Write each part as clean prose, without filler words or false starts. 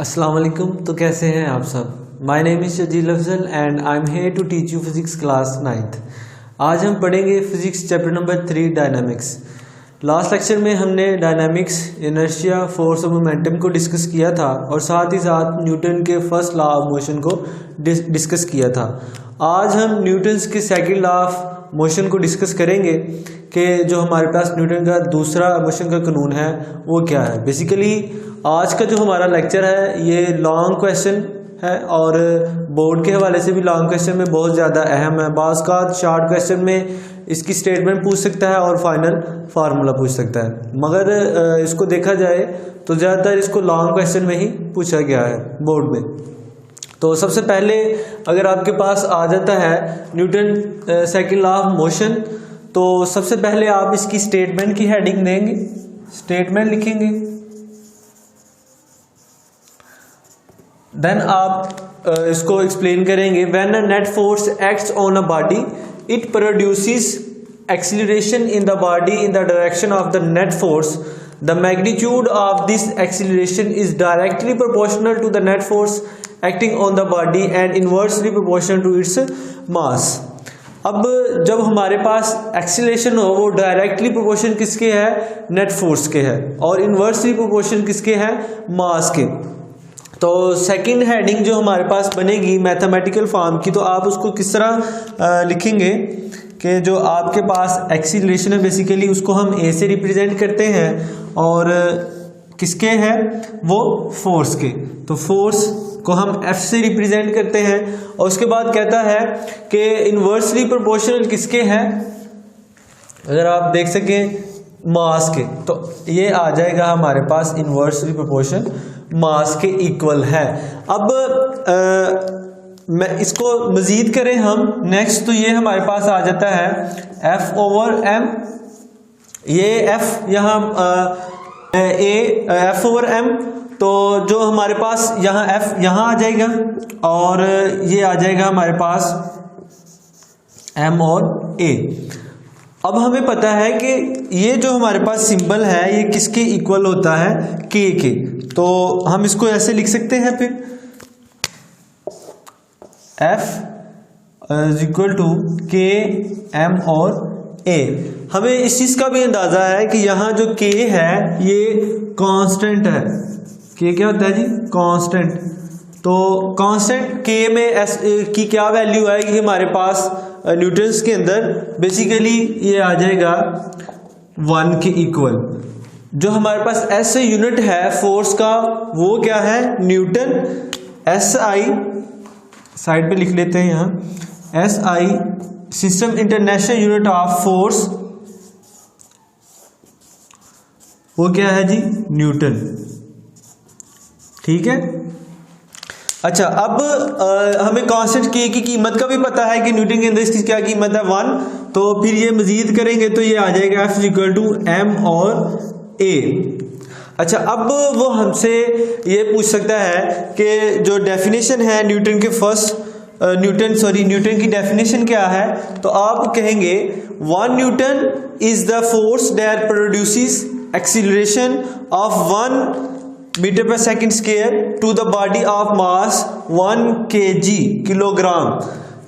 अस्सलाम वालेकुम। तो कैसे हैं आप सब। My name is Shajeel Afzal and I am here to teach you physics class 9th। आज हम पढ़ेंगे physics chapter number 3 dynamics. Last lecture में हमने डायनामिक्स, इनर्शिया, फोर्स और मोमेंटम को डिस्कस किया था और साथ ही साथ न्यूटन के फर्स्ट लॉ ऑफ मोशन को डिस्कस किया था। आज हम न्यूटन्स के सेकंड लॉ ऑफ मोशन को डिस्कस करेंगे कि जो हमारे पास न्यूटन का दूसरा मोशन का कानून है वो क्या है। बेसिकली आज का जो हमारा लेक्चर है ये लॉन्ग क्वेश्चन है और बोर्ड के हवाले से भी लॉन्ग क्वेश्चन में बहुत ज़्यादा अहम है। बाज़ का शॉर्ट क्वेश्चन में इसकी स्टेटमेंट पूछ सकता है और फाइनल फार्मूला पूछ सकता है, मगर इसको देखा जाए तो ज़्यादातर इसको लॉन्ग क्वेश्चन में ही पूछा गया है बोर्ड में। तो सबसे पहले अगर आपके पास आ जाता है Newton second law of motion, तो सबसे पहले आप इसकी स्टेटमेंट की हेडिंग देंगे, स्टेटमेंट लिखेंगे। देन आप इसको एक्सप्लेन करेंगे। When a net force acts on a body it produces acceleration in the body in the direction of the net force. The magnitude of this acceleration is directly proportional to the net force acting on the body and inversely proportional to its mass. अब जब हमारे पास acceleration हो वो directly proportion किसके है, net force के है, और इनवर्सली प्रोपोर्शन किसके है, मास के। तो सेकंड हेडिंग जो हमारे पास बनेगी मैथमेटिकल फॉर्म की, तो आप उसको किस तरह लिखेंगे कि जो आपके पास एक्सीलरेशन है बेसिकली उसको हम ए से रिप्रेजेंट करते हैं और किसके है वो फोर्स के, तो फोर्स को हम एफ से रिप्रेजेंट करते हैं। और उसके बाद कहता है कि इनवर्सली प्रोपोर्शनल किसके हैं, अगर आप देख सकें मास के, तो ये आ जाएगा हमारे पास इनवर्सली प्रोपोर्शन मास के इक्वल है। अब मैं इसको मजीद करें हम नेक्स्ट, तो ये हमारे पास आ जाता है एफ ओवर एम। ये एफ यहाँ एफ ओवर एम, तो जो हमारे पास यहाँ एफ यहाँ आ जाएगा और ये आ जाएगा हमारे पास एम और ए। अब हमें पता है कि ये जो हमारे पास सिंबल है ये किसके इक्वल होता है, के के। तो हम इसको ऐसे लिख सकते हैं फिर F इज इक्वल टू के एम और ए। हमें इस चीज़ का भी अंदाज़ा है कि यहाँ जो के है ये कांस्टेंट है। के क्या होता है जी, कांस्टेंट। तो कांस्टेंट के में एस की क्या वैल्यू आएगी हमारे पास न्यूटन्स के अंदर, बेसिकली ये आ जाएगा 1 के इक्वल। जो हमारे पास एस यूनिट है फोर्स का वो क्या है, न्यूटन। एस आई साइड पे लिख लेते हैं यहाँ, S I system international unit of force, वो क्या है जी, न्यूटन। ठीक है। अच्छा, अब हमें कांस्टेंट के की कीमत का भी पता है कि न्यूटन के अंदर इसकी क्या कीमत है 1, तो फिर ये मजीद करेंगे तो ये आ जाएगा F इक्वल टू एम और ए। अच्छा, अब वो हमसे ये पूछ सकता है कि जो डेफिनेशन है न्यूटन के न्यूटन की डेफिनेशन क्या है, तो आप कहेंगे 1 Newton is the force that produces acceleration of 1 metre per second square to the body of mass 1 kg kilogram.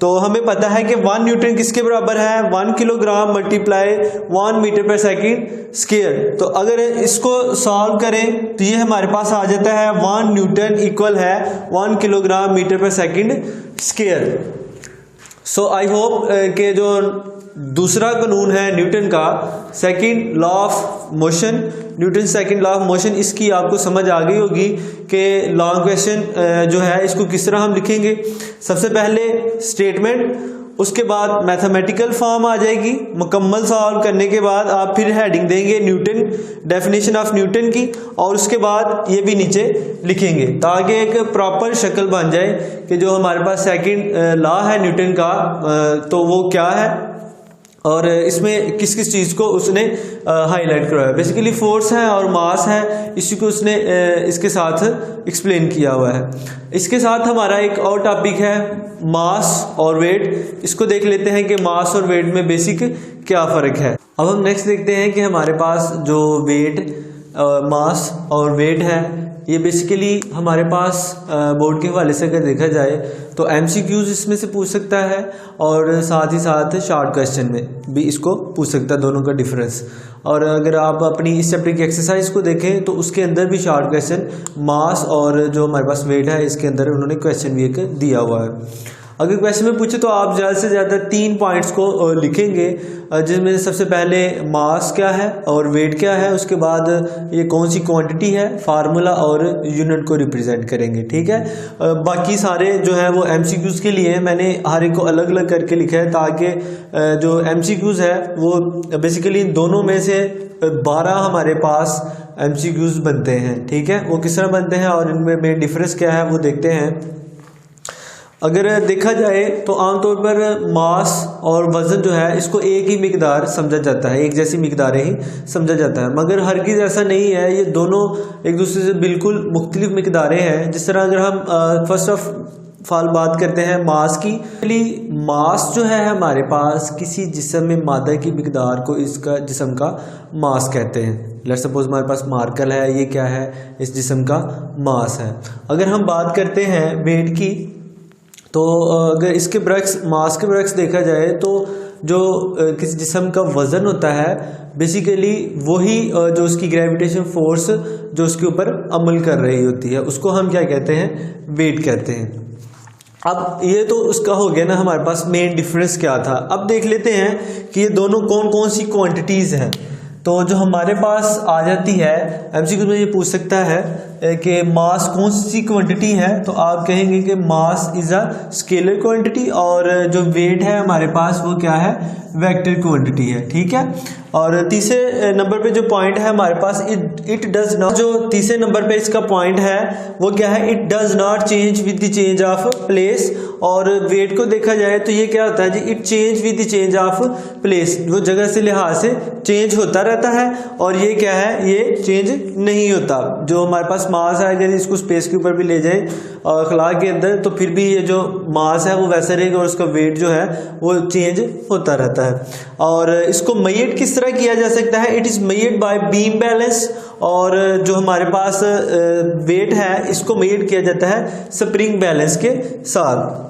तो हमें पता है कि 1 न्यूटन किसके बराबर है, 1 kilogram multiply 1 metre per second square. तो अगर इसको सॉल्व करें तो ये हमारे पास आ जाता है 1 न्यूटन इक्वल है 1 kilogram metre per second square. So I hope कि जो दूसरा कानून है न्यूटन का second law of motion, Newton second law of motion, इसकी आपको समझ आ गई होगी कि लॉन्ग क्वेश्चन जो है इसको किस तरह हम लिखेंगे। सबसे पहले स्टेटमेंट, उसके बाद मैथमेटिकल फॉर्म आ जाएगी। मुकम्मल सॉल्व करने के बाद आप फिर हेडिंग देंगे न्यूटन, डेफिनेशन ऑफ न्यूटन की, और उसके बाद ये भी नीचे लिखेंगे ताकि एक प्रॉपर शक्ल बन जाए कि जो हमारे पास सेकंड लॉ है न्यूटन का तो वो क्या है और इसमें किस किस चीज़ को उसने हाईलाइट कराया। बेसिकली फोर्स है और मास है, इसी को उसने इसके साथ एक्सप्लेन किया हुआ है। इसके साथ हमारा एक और टॉपिक है मास और वेट। इसको देख लेते हैं कि मास और वेट में बेसिक क्या फ़र्क है। अब हम नेक्स्ट देखते हैं कि हमारे पास जो वेट मास और वेट है ये बेसिकली हमारे पास बोर्ड के हवाले से अगर देखा जाए तो MCQs इसमें से पूछ सकता है और साथ ही साथ शॉर्ट क्वेश्चन में भी इसको पूछ सकता है, दोनों का डिफरेंस। और अगर आप अपनी इस चैप्टर की एक्सरसाइज को देखें तो उसके अंदर भी शॉर्ट क्वेश्चन मास और जो हमारे पास वेट है इसके अंदर उन्होंने क्वेश्चन भी एक दिया हुआ है। अगर क्वेश्चन में पूछे तो आप ज़्यादा से ज़्यादा 3 पॉइंट्स को लिखेंगे, जिसमें सबसे पहले मास क्या है और वेट क्या है, उसके बाद ये कौन सी क्वांटिटी है, फार्मूला और यूनिट को रिप्रेजेंट करेंगे। ठीक है, बाकी सारे जो है वो MCQs के लिए मैंने हर एक को अलग अलग करके लिखा है ताकि जो MCQs है वो बेसिकली दोनों में से 12 हमारे पास MCQs बनते हैं। ठीक है, वो किस तरह बनते हैं और इनमें मेन डिफरेंस क्या है वो देखते हैं। अगर देखा जाए तो आमतौर पर मास और वज़न जो है इसको एक ही मिकदार समझा जाता है, एक जैसी मिकदारें ही समझा जाता है, मगर हरगिज़ ऐसा नहीं है। ये दोनों एक दूसरे से बिल्कुल मुख्तलिफ मिकदारें हैं। जिस तरह अगर हम फर्स्ट ऑफ ऑल बात करते हैं मास की, मास जो है हमारे पास किसी जिस्म में मादा की मिकदार को इसका जिस्म का मास कहते हैं। लेट्स सपोज हमारे पास मार्कर है, ये क्या है, इस जिस्म का मास है। अगर हम बात करते हैं वेट की तो अगर इसके बरक्स मास के बरक्स देखा जाए तो जो किसी जिस्म का वज़न होता है बेसिकली वही जो उसकी ग्रेविटेशन फोर्स जो उसके ऊपर अमल कर रही होती है उसको हम क्या कहते हैं, वेट कहते हैं। अब ये तो उसका हो गया ना हमारे पास मेन डिफरेंस क्या था। अब देख लेते हैं कि ये दोनों कौन कौन सी क्वांटिटीज़ हैं। तो जो हमारे पास आ जाती है MCQ में ये पूछ सकता है कि मास कौन सी क्वांटिटी है, तो आप कहेंगे कि mass is a scalar quantity और जो वेट है हमारे पास वो क्या है, वेक्टर क्वांटिटी है। ठीक है, और तीसरे नंबर पे जो पॉइंट है हमारे पास इट डज नॉट, जो तीसरे नंबर पे इसका पॉइंट है वो क्या है, it does not change with the change of place. और वेट को देखा जाए तो ये क्या होता है जी, it change with the change of place, वो जगह से लिहाज से चेंज होता रहता है। और ये क्या है, ये चेंज नहीं होता। जो हमारे पास मास है अगर इसको स्पेस के ऊपर भी ले जाए और खला के अंदर तो फिर भी ये जो मास है वो वैसा रहेगा और उसका वेट जो है वो चेंज होता रहता है। और इसको मेजर किस तरह किया जा सकता है, it is measured by beam balance. और जो हमारे पास वेट है इसको मेजर किया जाता है स्प्रिंग बैलेंस के साथ।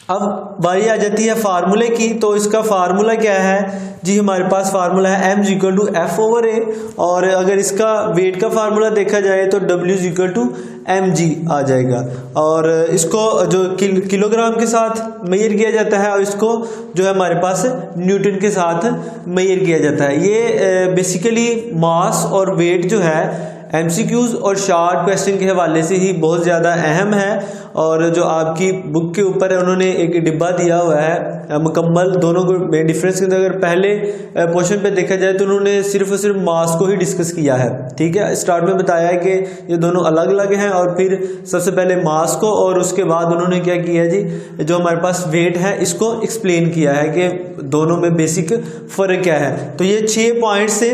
अब बारी आ जाती है फार्मूले की, तो इसका फार्मूला क्या है जी, हमारे पास फार्मूला है m=F/A। और अगर इसका वेट का फार्मूला देखा जाए तो W=mg आ जाएगा। और इसको जो किलोग्राम के साथ मेजर किया जाता है और इसको जो है हमारे पास न्यूटन के साथ मेजर किया जाता है। ये बेसिकली मास और वेट जो है MCQs और शॉर्ट क्वेश्चन के हवाले से ही बहुत ज़्यादा अहम है। और जो आपकी बुक के ऊपर है उन्होंने एक डिब्बा दिया हुआ है मुकम्मल दोनों को मेन डिफरेंस के अंदर। अगर पहले पोर्शन पे देखा जाए तो उन्होंने सिर्फ और सिर्फ मास को ही डिस्कस किया है। ठीक है, स्टार्ट में बताया है कि ये दोनों अलग अलग हैं और फिर सबसे पहले मास को और उसके बाद उन्होंने क्या किया जी, जो हमारे पास वेट है इसको एक्सप्लेन किया है कि दोनों में बेसिक फ़र्क क्या है। तो ये 6 पॉइंट्स से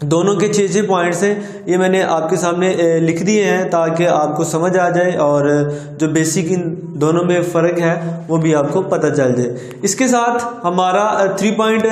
दोनों के 6 पॉइंट्स हैं, ये मैंने आपके सामने लिख दिए हैं ताकि आपको समझ आ जाए और जो बेसिक इन दोनों में फ़र्क है वो भी आपको पता चल जाए। इसके साथ हमारा 3 पॉइंट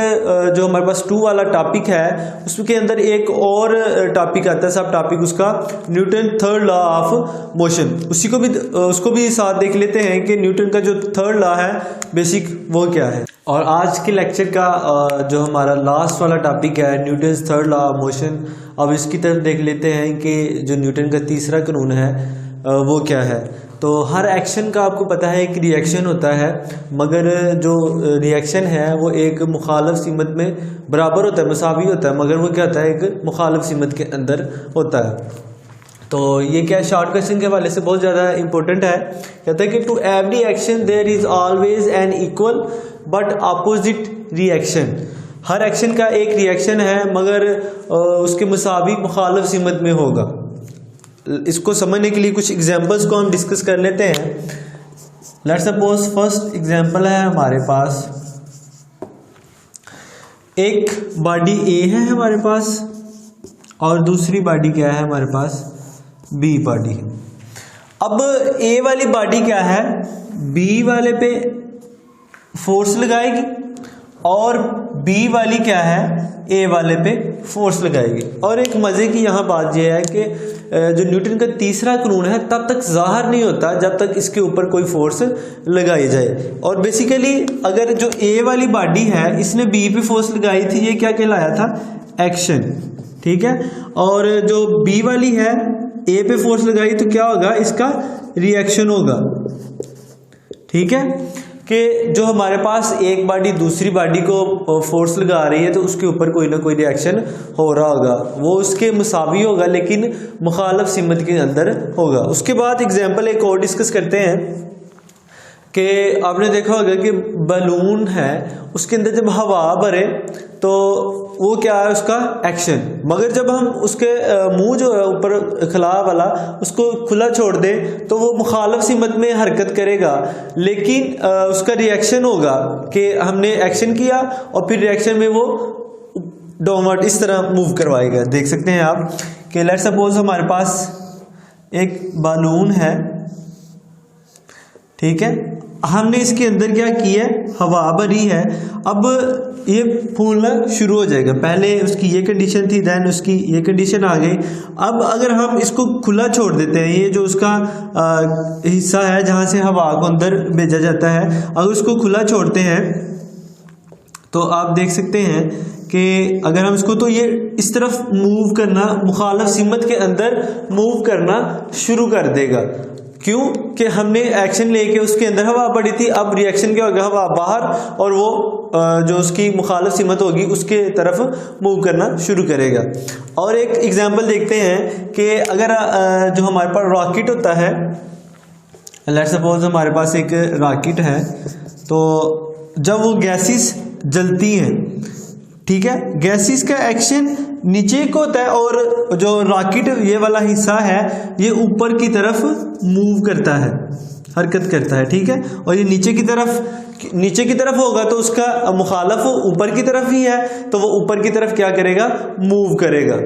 जो हमारे पास 2 वाला टॉपिक है उसके अंदर एक और टॉपिक आता है, सब टॉपिक उसका Newton third law of motion. उसको भी साथ देख लेते हैं कि न्यूटन का जो थर्ड लॉ है बेसिक वो क्या है। और आज के लेक्चर का जो हमारा लास्ट वाला टॉपिक है Newton's third law of motion, अब इसकी तरफ देख लेते हैं कि जो न्यूटन का तीसरा कानून है वो क्या है। तो हर एक्शन का आपको पता है एक रिएक्शन होता है, मगर जो रिएक्शन है वो एक मुखालफ सीमत में बराबर होता है, मसावी होता है, मगर वो क्या होता है एक मुखालफ सीमत के अंदर होता है। तो ये क्या शॉर्ट क्वेश्चन के हवाले से बहुत ज़्यादा इंपॉर्टेंट है। कहता है कि to every action there is always an equal but opposite reaction. हर एक्शन का एक रिएक्शन है मगर उसके मुसाबिक मुखालिफ सीमत में होगा। इसको समझने के लिए कुछ एग्जांपल्स को हम डिस्कस कर लेते हैं। लेट्स सपोज फर्स्ट एग्जांपल है हमारे पास, एक बॉडी ए है हमारे पास और दूसरी बॉडी क्या है हमारे पास, बी बॉडी। अब ए वाली बॉडी क्या है, बी वाले पे फोर्स लगाएगी और बी वाली क्या है, ए वाले पे फोर्स लगाएगी। और एक मज़े की यहाँ बात यह है कि जो न्यूटन का तीसरा कानून है तब तक ज़ाहिर नहीं होता जब तक इसके ऊपर कोई फोर्स लगाई जाए। और बेसिकली अगर जो ए वाली बॉडी है इसने बी पे फोर्स लगाई थी, ये क्या कहलाया था? एक्शन। ठीक है, और जो बी वाली है ए पे फोर्स लगाई तो क्या होगा? इसका रिएक्शन होगा। ठीक है, कि जो हमारे पास एक बॉडी दूसरी बॉडी को फोर्स लगा रही है तो उसके ऊपर कोई ना कोई रिएक्शन हो रहा होगा, वो उसके मुसावी होगा लेकिन मुखालिफ सिमत के अंदर होगा। उसके बाद एग्जांपल एक और डिस्कस करते हैं कि आपने देखा होगा कि बलून है, उसके अंदर जब हवा भरे तो वो क्या है? उसका एक्शन। मगर जब हम उसके मुंह जो है ऊपर खला वाला उसको खुला छोड़ दें तो वो मुखालिफ सिमत में हरकत करेगा, लेकिन उसका रिएक्शन होगा कि हमने एक्शन किया और फिर रिएक्शन में वो डाउनवर्ड इस तरह मूव करवाएगा। देख सकते हैं आप कि लेट्स सपोज हमारे पास एक बलून है, ठीक है, हमने इसके अंदर क्या किया है? हवा भरी है। अब ये फूलना शुरू हो जाएगा। पहले उसकी ये कंडीशन थी, देन उसकी ये कंडीशन आ गई। अब अगर हम इसको खुला छोड़ देते हैं, ये जो उसका हिस्सा है जहाँ से हवा को अंदर भेजा जाता है, अगर उसको खुला छोड़ते हैं तो आप देख सकते हैं कि अगर हम इसको, तो ये इस तरफ मूव करना, मुखालिफ सिमत के अंदर मूव करना शुरू कर देगा। क्यों? कि हमने एक्शन लेके उसके अंदर हवा पड़ी थी, अब रिएक्शन क्या होगा? हवा बाहर, और वो जो उसकी मुखालिफ सिमत होगी उसके तरफ मूव करना शुरू करेगा। और एक एग्जांपल देखते हैं कि अगर जो हमारे पास रॉकेट होता है, लेट्स सपोज हमारे पास एक रॉकेट है, तो जब वो गैसेस जलती हैं, ठीक है, गैसेस का एक्शन नीचे को होता है और जो रॉकेट ये वाला हिस्सा है ये ऊपर की तरफ मूव करता है, हरकत करता है। ठीक है, और ये नीचे की तरफ होगा तो उसका मुखालिफ ऊपर की तरफ ही है, तो वो ऊपर की तरफ क्या करेगा? मूव करेगा।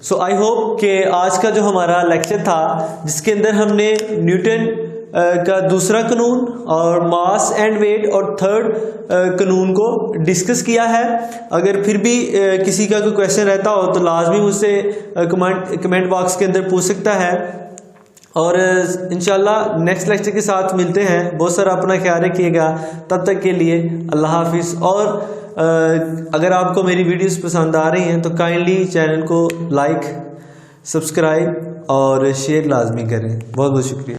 सो आई होप कि आज का जो हमारा लेक्चर था जिसके अंदर हमने न्यूटन का दूसरा कानून और मास एंड वेट और थर्ड कानून को डिस्कस किया है। अगर फिर भी किसी का कोई क्वेश्चन रहता हो तो लाजमी मुझसे कमेंट बॉक्स के अंदर पूछ सकता है। और इंशाल्लाह नेक्स्ट लेक्चर के साथ मिलते हैं। बहुत सारा अपना ख्याल रखिएगा, तब तक के लिए अल्लाह हाफिज़। और अगर आपको मेरी वीडियोस पसंद आ रही हैं तो काइंडली चैनल को लाइक, सब्सक्राइब और शेयर लाजमी करें। बहुत बहुत शुक्रिया।